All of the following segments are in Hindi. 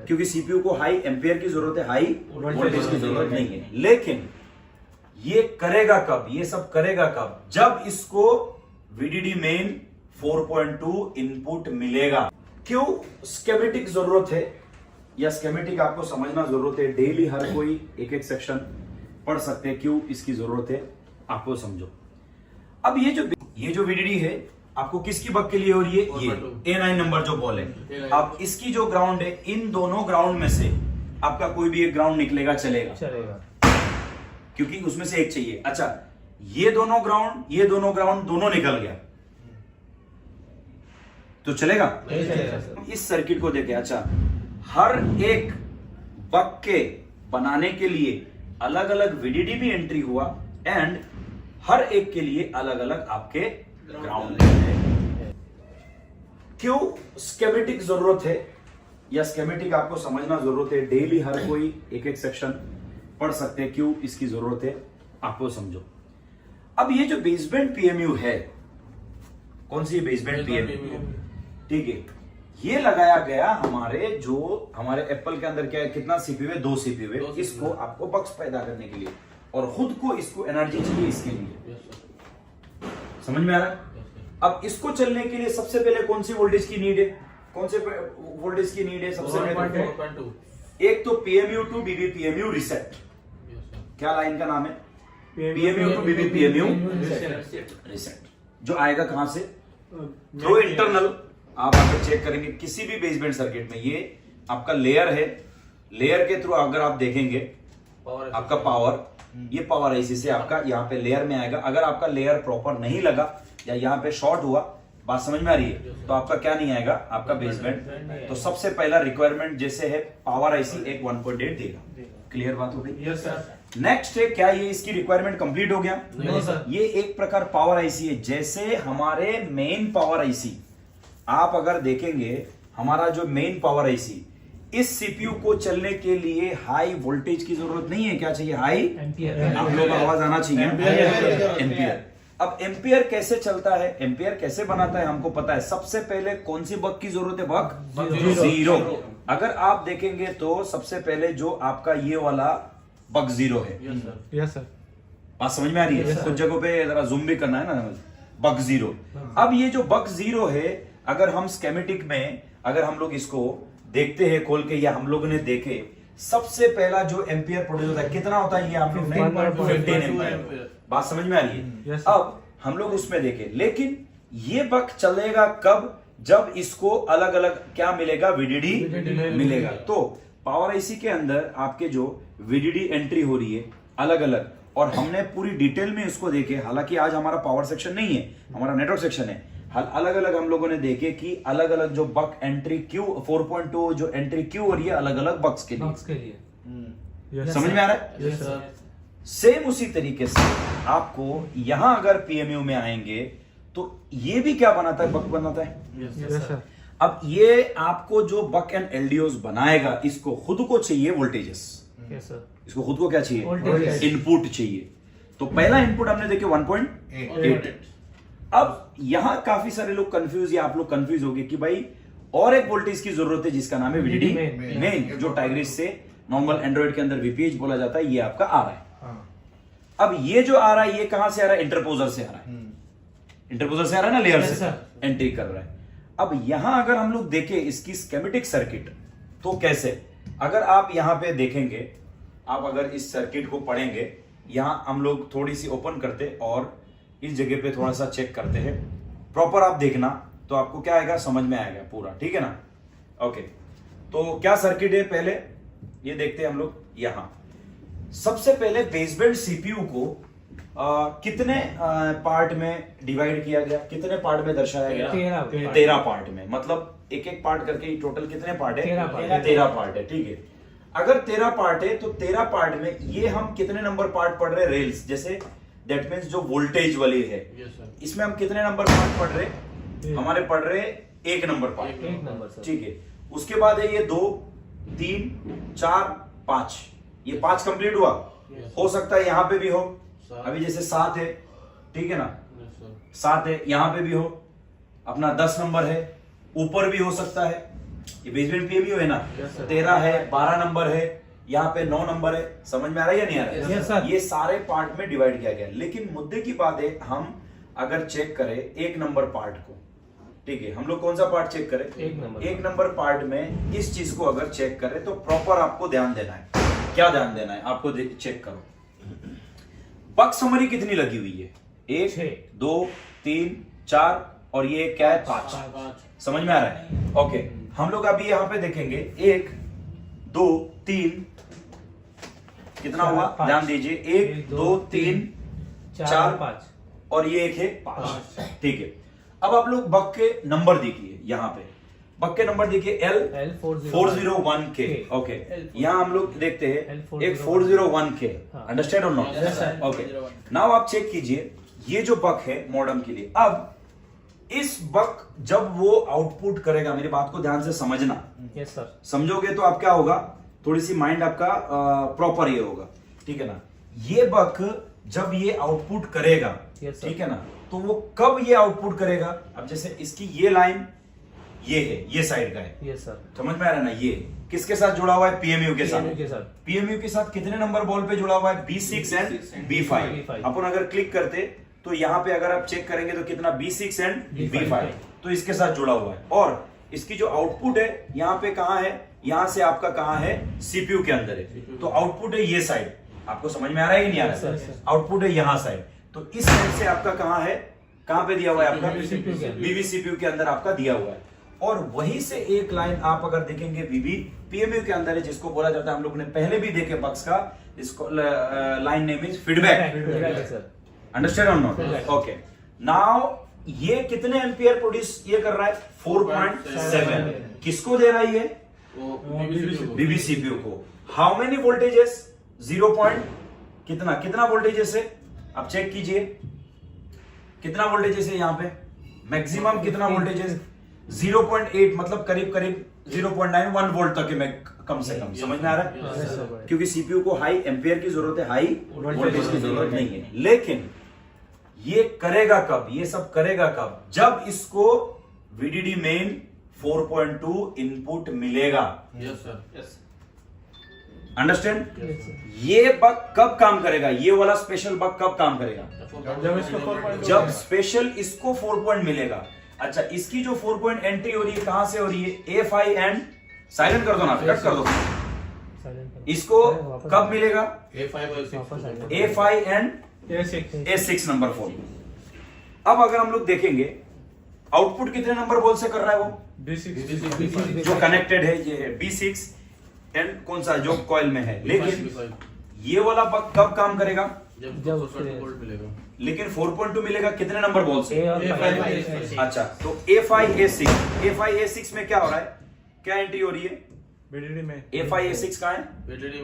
क्योंकि सीपीयू को हाई एम्पियर की जरूरत है, हाई वोल्टेज की जरूरत नहीं है। लेकिन ये करेगा कब, ये सब करेगा कब, जब इसको VDD मेन 4.2 इनपुट मिलेगा। क्यों स्केमेटिक जरूरत है, या स्केमेटिक आपको समझना जरूरत है। डेली हर कोई एक एक सेक्शन पढ़ सकते हैं, क्यों इसकी जरूरत है आपको समझो। अब ये जो VDD है आपको किसकी बग के लिए हो रही है, ये A9 नंबर जो बॉल है। अब इसकी जो ग्राउंड है, इन दोनों ग्राउंड में से आपका कोई भी एक ग्राउंड निकलेगा, चलेगा, क्योंकि उसमें से एक चाहिए। अच्छा, ये दोनों ग्राउंड दोनों निकल गया तो चलेगा? इस सर्किट को देखे। अच्छा, हर एक बग के बनाने के लिए अलग अलग VDD भी एंट्री हुआ, एंड हर एक के लिए अलग अलग आपके ग्राउंड है। क्यों स्केमेटिक जरूरत है, या स्केमेटिक आपको समझना जरूरत है। डेली हर कोई एक एक सेक्शन पढ़ सकते हैं, क्यों इसकी जरूरत है आपको समझो। अब ये जो बेसबैंड PMU है, कौन सी बेसबैंड PMU, ठीक है, ये लगाया गया हमारे एप्पल के अंदर क्या है, कितना CPU है, 2 CPU है। इसको आपको बग्स पैदा करने के लिए, और खुद को इसको एनर्जी चाहिए इसके लिए। समझ में आ रहा है? अब इसको चलने के लिए सबसे पहले कौन सी वोल्टेज की नीड है, कौन से वोल्टेज की नीड है सबसे पहले? एक तो PMU टू BBPMU रीसेट। क्या लाइन का नाम है? PMU to BBPMU reset. जो आएगा कहां से? Through internal. आप आकर चेक करेंगे किसी भी बेसबैंड सर्किट में, ये आपका लेयर है, लेयर के थ्रू अगर आप देखेंगे आपका पावर, ये पावर IC से आपका यहाँ पे लेयर में आएगा। अगर आपका लेयर प्रॉपर नहीं लगा या यहाँ पे शॉर्ट हुआ, बात समझ में आ रही है, तो आपका क्या नहीं आएगा, आपका बेसबैंड। तो सबसे पहला रिक्वायरमेंट जैसे है पावर IC एक 1.8 देगा। क्लियर बात हो गई? Yes sir. नेक्स्ट है, क्या ये इसकी रिक्वायरमेंट कंप्लीट हो गया? नहीं सर। ये एक प्रकार पावर IC है, जैसे हमारे मेन पावर IC। आप अगर देखेंगे हमारा जो मेन पावर IC, इस CPU को चलने के लिए हाई वोल्टेज की जरूरत नहीं है। क्या चाहिए? High ampere. आप लोगों को आवाज आना चाहिए, एम्पियर। अब एम्पियर कैसे चलता है, एम्पियर कैसे बनाता है, हमको पता है। सबसे पहले कौन सी बग की जरूरत है? Bug zero. अगर आप देखेंगे तो सबसे पहले जो आपका ये वाला बग जीरो है। Yes sir. बात समझ में आ रही है? कुछ जगहों पे जरा जूम भी करना है ना, बग जीरो। अब ये जो बग जीरो है, अगर हम स्केमेटिक में अगर हम लोग इसको देखते हैं खोल के, या हम लोगों ने देखे, सबसे पहला जो एम्पियर प्रोड्यूस होता है कितना होता है? ये आप लोग 15 एम्पियर। बात समझ में आ रही है? अब हम लोग उसमें देखे, लेकिन ये बग चलेगा कब? जब इसको अलग अलग क्या मिलेगा? VDD मिलेगा। तो पावर IC के अंदर आपके जो VDD एंट्री हो रही है अलग अलग, और हमने पूरी डिटेल में इसको देखे। हालांकि आज हमारा पावर सेक्शन नहीं है, हमारा नेटवर्क सेक्शन है। अलग अलग हम लोगों ने देखे कि अलग अलग जो बग एंट्री क्यू 4.2 जो एंट्री क्यू हो रही है अलग अलग बग्स के लिए। समझ में आ रहा है? Yes sir. सेम उसी तरीके से आपको यहां अगर PMU में आएंगे तो ये भी क्या बनाता है? बग बनाता है। Yes sir. अब ये आपको जो बग एंड LDOs बनाएगा, इसको खुद को चाहिए वोल्टेजेस। Yes sir. इसको खुद को क्या चाहिए? वोल्टेज। इनपुट चाहिए। तो पहला इनपुट हमने देखे 1.8। अब यहां काफी सारे लोग कंफ्यूज, या आप लोग कंफ्यूज होंगे कि भाई और एक वोल्टेज की जरूरत है जिसका नाम है VDD मेन, जो टाइग्रिस से नॉर्मल एंड्रॉइड के अंदर VPH बोला जाता है, ये आपका आ रहा है। अब ये जो आ रहा है, ये कहां से आ रहा है? इंटरपोजर से आ रहा है। इंटरपोजर से आ रहा है ना, लेयर से एंट्री कर रहा है। अब यहां अगर हम लोग देखें इसकी स्केमेटिक सर्किट, तो कैसे? अगर आप यहां पे देखेंगे, आप अगर इस सर्किट को पढ़ेंगे, यहां हम लोग थोड़ी सी ओपन करते और इस जगह पे थोड़ा सा चेक करते हैं, प्रॉपर आप देखना तो आपको क्या आएगा, समझ में आएगा पूरा। ठीक है ना? ओके, तो क्या सर्किट है पहले ये देखते हैं हम लोग। यहां सबसे पहले बेसबैंड CPU को कितने पार्ट में डिवाइड किया गया, कितने पार्ट में दर्शाया गया? 13 पार्ट में। मतलब एक एक पार्ट करके टोटल कितने पार्ट है? 13 पार्ट है। ठीक है, अगर 13 पार्ट है तो 13 पार्ट में ये हम कितने नंबर पार्ट पढ़ रहे हैं? रेल्स, जैसे दैट मीन्स जो वोल्टेज वाली है, इसमें हम कितने नंबर पार्ट पढ़ रहे? हमारे पढ़ रहे 1 नंबर पार्ट। ठीक है, उसके बाद है ये 2 3 4 5, ये 5 कंप्लीट हुआ। हो सकता है यहां पे भी हो, अभी जैसे 7 है, ठीक है ना, 7 है, यहां पे भी हो, अपना 10 नंबर है, ऊपर भी हो सकता है, ये बेसमेंट पीएमयू है ना, Yes, sir. 13 है, 12 नंबर है, यहाँ पे 9 नंबर है। समझ में आ रहा है या नहीं आ रहा है? Yes, sir. ये सारे पार्ट में डिवाइड किया गया है। लेकिन मुद्दे की बात है, हम अगर चेक करें 1 नंबर पार्ट को, ठीक है, हम लोग कौन सा पार्ट चेक करें? 1 नंबर पार्ट में इस चीज को अगर चेक करें तो प्रॉपर आपको ध्यान देना है। क्या ध्यान देना है आपको? चेक करो, बक समरी कितनी लगी हुई है? 1 2 3 4 और ये क्या है? 5। समझ में आ रहा है? ओके, हम लोग अभी यहां पे देखेंगे 1 2 3 कितना हुआ? ध्यान दीजिए, 1 2 3 4 5 और ये एक है 5। ठीक है, अब आप लोग बक के नंबर देखिए, यहां पे बक के नंबर देखिए, L401K। ओके, यहां हम लोग देखते हैं एक 401K। अंडरस्टैंड और नॉट? ओके, नाउ आप चेक कीजिए, ये जो बक है मॉडर्न के लिए, अब इस बक जब वो आउटपुट करेगा, मेरी बात को ध्यान से समझना, यस सर, समझोगे तो आप क्या होगा, थोड़ी सी माइंड आपका प्रॉपर ये होगा, ठीक है ना। ये बक जब ये आउटपुट करेगा, Yes, sir. ठीक है ना, तो वो कब ये आउटपुट करेगा? अब जैसे इसकी ये लाइन ये है, ये साइड का है, यस सर, समझ में आ रहा है ना? ये किसके साथ जुड़ा हुआ है? पीएमयू के साथ। के साथ पीएमयू के साथ कितने नंबर बॉल पे जुड़ा हुआ है? B6 and B5। अपन अगर क्लिक करते तो यहाँ पे अगर आप चेक करेंगे तो कितना? B6 एंड B5, तो इसके साथ जुड़ा हुआ है। और इसकी जो आउटपुट है यहाँ पे कहाँ है? यहाँ से आपका कहाँ है? सीपीयू के अंदर है। तो आउटपुट है ये साइड, आपको समझ में आ रहा है कि नहीं आ रहा है? आउटपुट है यहाँ साइड, तो इस साइड से आपका कहाँ है? कहाँ पे दिया हुआ है आपका? बीबी सीपीयू के अंदर आपका दिया हुआ है। और वहीं से एक लाइन आप अगर देखेंगे बीबी पीएमयू के अंदर है, जिसको बोला जाता है, हम लोग ने पहले भी देखे बक्स का, इसको line name is feedback. Understand और नॉट? ओके, नाउ ये कितने एम्पियर प्रोड्यूस ये कर रहा है? 4.7। किसको दे रहा है ये? बीबी सीपीयू को। How many voltages? 0 कितना वोल्टेजेस है? आप चेक कीजिए, कितना वोल्टेजेस है यहाँ पे? मैक्सिमम कितना वोल्टेजेस? 0.8, मतलब करीब 0.9 1 वोल्ट तक है, कम से कम। समझ में आ रहा है? क्योंकि सीपीयू को हाई एम्पियर की जरूरत है, हाई वोल्टेज की जरूरत नहीं है। लेकिन ये करेगा कब? ये सब करेगा कब? जब इसको VDD मेन 4.2 इनपुट मिलेगा। अंडरस्टैंड? ये बग कब काम करेगा? ये वाला स्पेशल बग कब काम करेगा? जब स्पेशल इसको 4 पॉइंट मिलेगा। अच्छा, इसकी जो 4 पॉइंट एंट्री हो रही है, कहां से हो रही है? A5 एंड साइलेंट कर दो ना, कट कर दो। इसको कब मिलेगा? A5 and A6 number 4। अब अगर हम लोग देखेंगे आउटपुट कितने नंबर बॉल से कर रहा है वो? B6 जो कनेक्टेड है ये है B6 एंड कौन सा जो कॉइल में है। लेकिन ये वाला बग कब काम करेगा? जब लेकिन 4.2 मिलेगा कितने नंबर बॉल से? A5 अच्छा, तो A5 A6 में क्या हो रहा है? क्या एंट्री हो रही है? VDD में A5 A6 कहाँ है? VDD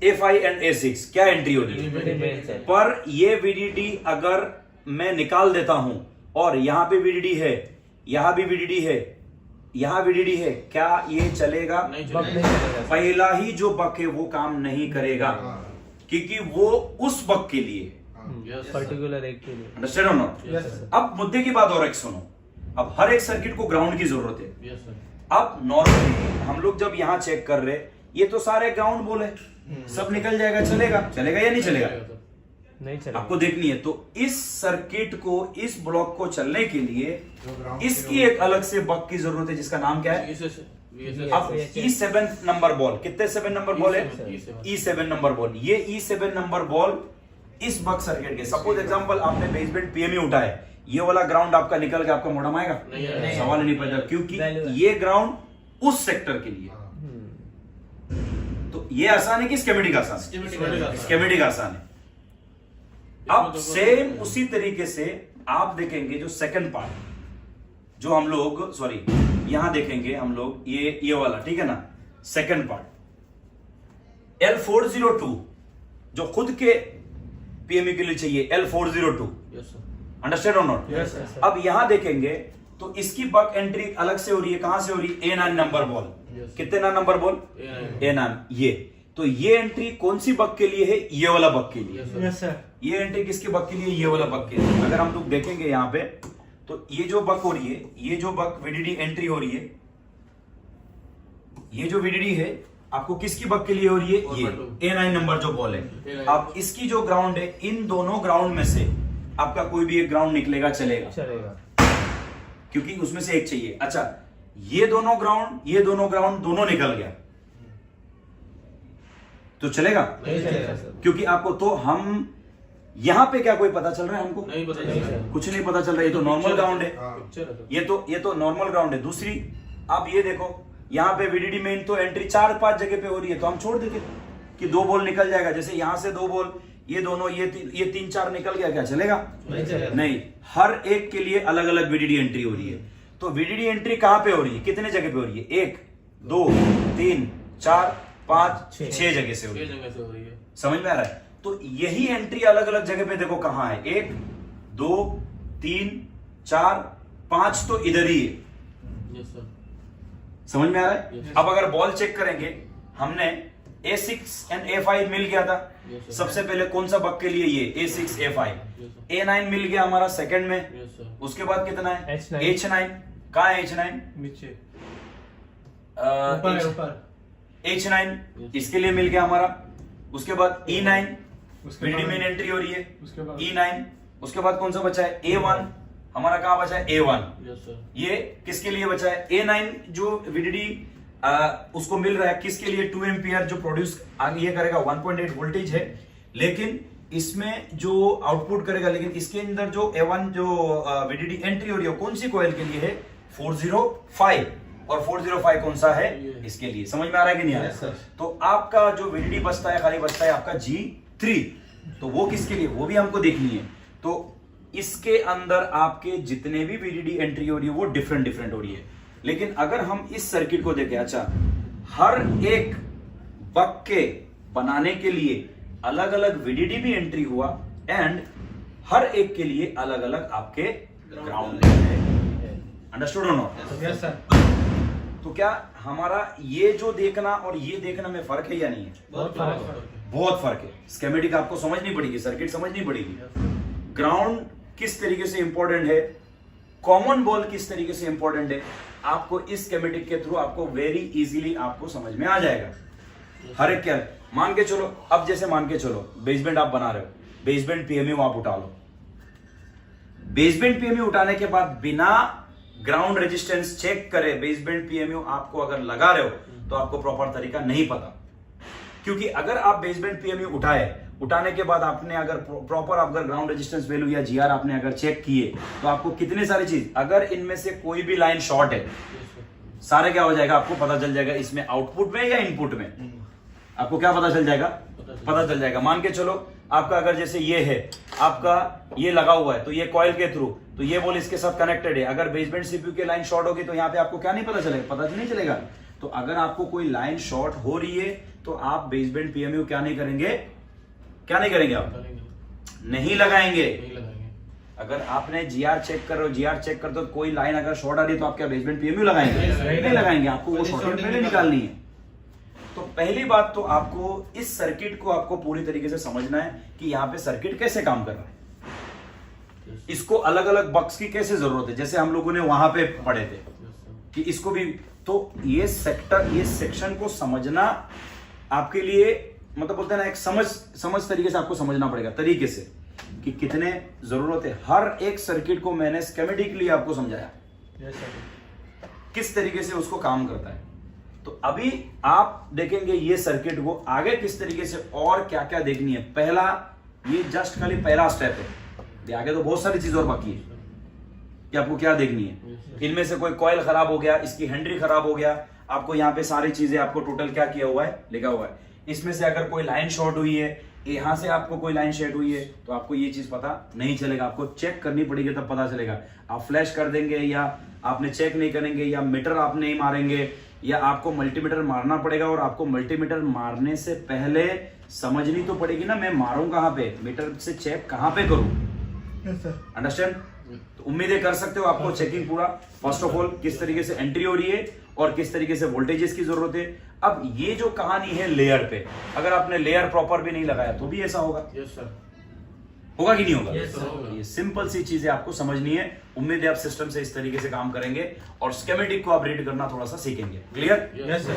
A5 एंड A6 क्या एंट्री हो रही है? पर ये VDD अगर मैं निकाल देता हूं और यहां पे VDD है, यहां भी VDD है, यहां VDD है, क्या ये चलेगा? पहला ही जो बक है वो काम नहीं करेगा, क्योंकि वो उस बक के लिए पर्टिकुलर एक के लिए। अंडरस्टैंड और नॉट? अब मुद्दे की बात और एक सुनो, अब हर एक सर्किट को ग्राउंड की जरूरत है। अब नॉर्मली हम लोग जब यहां चेक कर रहे, ये तो सारे ग्राउंड बोले, सब निकल जाएगा, चलेगा या नहीं चलेगा? नहीं चलेगा। आपको देखनी है। तो इस सर्किट को, इस ब्लॉक को चलने के लिए इसकी एक अलग से बक की जरूरत है, जिसका नाम क्या है? अब E7 नंबर बॉल, कितने 7 नंबर बॉल है? E7 number ball. ये E7 नंबर बॉल इस बक सर्किट के, सपोज एग्जांपल आपने बेसमेंट पीएमयू उठाया, ये वाला ग्राउंड आपका निकल के आपका मोडम आएगा? सवाल नहीं पैदा, क्योंकि ये ग्राउंड उस सेक्टर के लिए। तो ये आसान है कि स्कीमेटिक आसान है? स्कीमेटिक आसान है। अब सेम उसी तरीके से आप देखेंगे जो सेकंड पार्ट, जो हम लोग यहां देखेंगे हम लोग, ये वाला, ठीक है ना, सेकंड पार्ट L402 जो खुद के पीएमयू के लिए चाहिए, L402। अंडरस्टैंड और नॉट? अब यहां देखेंगे तो इसकी बक एंट्री अलग से हो रही है, कहां से हो रही है? A9 number ball. कितने नंबर बॉल? A9। ये तो ये एंट्री कौन सी बक के लिए है? ये वाला बक के लिए। Yes sir. ये एंट्री किसके बक के लिए? ये वाला बक के लिए। अगर हम लोग देखेंगे यहाँ पे, तो ये जो बक हो रही है, ये जो बक VDD एंट्री हो रही है, ये जो वीडीडी है आपको किसकी बग के लिए हो रही है? ये A9 नंबर जो बॉल है। अब इसकी जो ग्राउंड है, इन दोनों ग्राउंड में से आपका कोई भी एक ग्राउंड निकलेगा, चलेगा? क्योंकि उसमें से एक चाहिए। अच्छा, ये दोनों ग्राउंड दोनों निकल गया तो चलेगा? नहीं चलेगा सर। क्योंकि आपको तो हम यहां पे क्या कोई पता चल रहा है? हमको नहीं पता चला। कुछ नहीं पता चल रहा है। ये तो नॉर्मल ग्राउंड है, पिक्चर ये तो नॉर्मल ग्राउंड है। दूसरी, आप ये देखो, यहाँ पे वीडीडी मेन तो एंट्री 4-5 जगह पे हो रही है, तो हम छोड़ देते कि 2 बॉल निकल जाएगा। जैसे यहां से 2 बॉल, ये दोनों, ये 3-4 निकल गया, क्या चलेगा? नहीं चलेगा। नहीं, हर एक के लिए अलग अलग वीडीडी एंट्री हो रही है। तो वीडीडी एंट्री कहां पे हो रही है? कितने जगह पे हो रही है? 1 2 3 4 5 6 जगह से हो रही है। जगह से हो रही है। समझ में आ रहा है? तो यही एंट्री अलग अलग जगह पे देखो कहां है। 1 2 3 4 5 तो इधर ही है। Yes sir. समझ में आ रहा है? Yes. अब अगर बॉल चेक करेंगे, हमने A6 एंड A5 मिल गया था। Yes, sir. सबसे पहले कौन सा बग के लिए? ये A6 A5। Yes, sir. A9 मिल गया हमारा सेकंड में। Yes sir. उसके बाद कितना है? H9। H9 कहाँ है? H9 नीचे H9 इसके लिए मिल गया हमारा। उसके बाद E9 उसके बाद मेन एंट्री हो रही है। उसके बाद E9 उसके बाद कौन सा बचा है? A1 हमारा कहाँ बचा है? A1 yes sir. ये किसके लिए बचा है? A9 जो वीडीडी उसको मिल रहा है किसके लिए? 2 एम्पियर जो प्रोड्यूस ये करेगा, 1.8 वोल्टेज है, लेकिन इसमें जो आउटपुट करेगा, लेकिन इसके अंदर जो A1 जो वीडीडी एंट्री हो रही है कौन सी कॉइल के लिए है? 405। और 405 कौन सा है? इसके लिए। समझ में आ रहा है कि नहीं आ रहा है? Yes, sir. तो आपका जो वीडीडी बचता है, खाली बचता है आपका G3, तो वो किसके लिए? वो भी हमको देखनी है। तो इसके अंदर आपके जितने भी वीडीडी एंट्री हो रही है वो डिफरेंट हो रही है। लेकिन अगर हम इस सर्किट को देखें, अच्छा, हर एक बग के बनाने के लिए अलग अलग वीडीडी भी एंट्री हुआ एंड हर एक के लिए अलग अलग आपके ग्राउंड है। अंडरस्टूड और नॉट? Yes sir. तो क्या हमारा ये जो देखना और ये देखना में फर्क है या नहीं है? बहुत फर्क है। बहुत फर्क है। स्कीमेटिक आपको समझनी पड़ेगी, सर्किट समझनी पड़ेगी। ग्राउंड किस तरीके से इंपॉर्टेंट है, कॉमन बॉल किस तरीके से इंपॉर्टेंट है, आपको इस स्कीमेटिक के थ्रू आपको वेरी इजीली आपको समझ में आ जाएगा। हर एक क्या मान के चलो, अब जैसे मान के चलो बेसमेंट आप बना रहे हो, बेसमेंट पीएमयू आप उठा लो। बेसमेंट पीएमयू उठाने के बाद बिना ग्राउंड रेजिस्टेंस चेक करे बेसमेंट पीएमयू आपको अगर लगा रहे हो तो आपको प्रॉपर तरीका नहीं पता। क्योंकि अगर आप बेसमेंट पीएमयू उठाने के बाद आपने अगर प्रॉपर अगर ग्राउंड रेजिस्टेंस वैल्यू या जीआर आपने अगर चेक किए तो आपको कितने सारी चीज, अगर इनमें से कोई भी लाइन शॉर्ट है, सारे क्या हो जाएगा आपको पता चल जाएगा। इसमें आउटपुट में या इनपुट में आपको क्या पता चल जाएगा? पता चल जाएगा। मान के चलो आपका अगर जैसे ये है, आपका ये लगा हुआ है, तो ये कॉइल के थ्रू, तो ये बॉल इसके साथ कनेक्टेड है। अगर बेसमेंट सीपीयू की लाइन शॉर्ट होगी तो यहाँ पे आपको क्या नहीं पता चलेगा? पता नहीं चलेगा। तो अगर आपको कोई लाइन शॉर्ट हो रही है तो आप बेसमेंट पीएमयू क्या नहीं करेंगे? क्या नहीं करेंगे? आप नहीं लगाएंगे। नहीं लगाएंगे। अगर आपने जीआर चेक कर रहे हो, जीआर चेक कर, तो कोई लाइन अगर शॉर्ट आ रही है तो आप क्या बेसमेंट पीएमयू लगाएंगे? नहीं लगाएंगे। आपको वो शॉर्ट पहले निकालनी है। तो पहली बात तो आपको इस सर्किट को आपको पूरी तरीके से समझना है कि यहाँ पे सर्किट कैसे काम कर रहा है, इसको अलग अलग बक्स की कैसे जरूरत है। जैसे हम लोगों ने वहां पे पढ़े थे कि इसको भी, तो ये सेक्शन को समझना आपके लिए, मतलब बोलते हैं ना, एक समझ तरीके से आपको समझना पड़ेगा, तरीके से कि कितने जरूरत है। हर एक सर्किट को मैंने स्कीमेटिकली आपको समझाया यस सर। किस तरीके से उसको काम करता है। तो अभी आप देखेंगे ये सर्किट को आगे किस तरीके से और क्या क्या देखनी है। पहला, ये जस्ट खाली पहला स्टेप है, आगे तो बहुत सारी चीज और बाकी है कि आपको क्या देखनी है। इनमें से कोई कॉइल खराब हो गया, इसकी हेनरी खराब हो गया, आपको यहाँ पे सारी चीजें आपको टोटल क्या किया हुआ है, लिखा हुआ है। इसमें से अगर कोई लाइन शॉर्ट हुई है, यहां से आपको कोई लाइन शॉर्ट हुई है, तो आपको ये चीज पता नहीं चलेगा, आपको चेक करनी पड़ेगी तब पता चलेगा। आप फ्लैश कर देंगे या आपने चेक नहीं करेंगे या मीटर आप नहीं मारेंगे या आपको मल्टीमीटर मारना पड़ेगा। और आपको मल्टीमीटर मारने से पहले समझनी तो पड़ेगी ना, मैं मारूं कहां पे, मीटर से चेक कहां पे करूं। अंडरस्टैंड? तो उम्मीदें कर सकते हो आपको चेकिंग पूरा, फर्स्ट ऑफ ऑल किस तरीके से एंट्री हो रही है और किस तरीके से वोल्टेजेस की जरूरत है। अब ये जो कहानी है लेयर पे, अगर आपने लेयर प्रॉपर भी नहीं लगाया तो भी ऐसा होगा, यस सर। होगा कि नहीं होगा? Yes, sir, होगा। ये सिंपल सी चीजें आपको समझनी है। उम्मीद है आप सिस्टम से इस तरीके से काम करेंगे और स्केमेटिक को आप रीड करना थोड़ा सा सीखेंगे। क्लियर? Yes sir.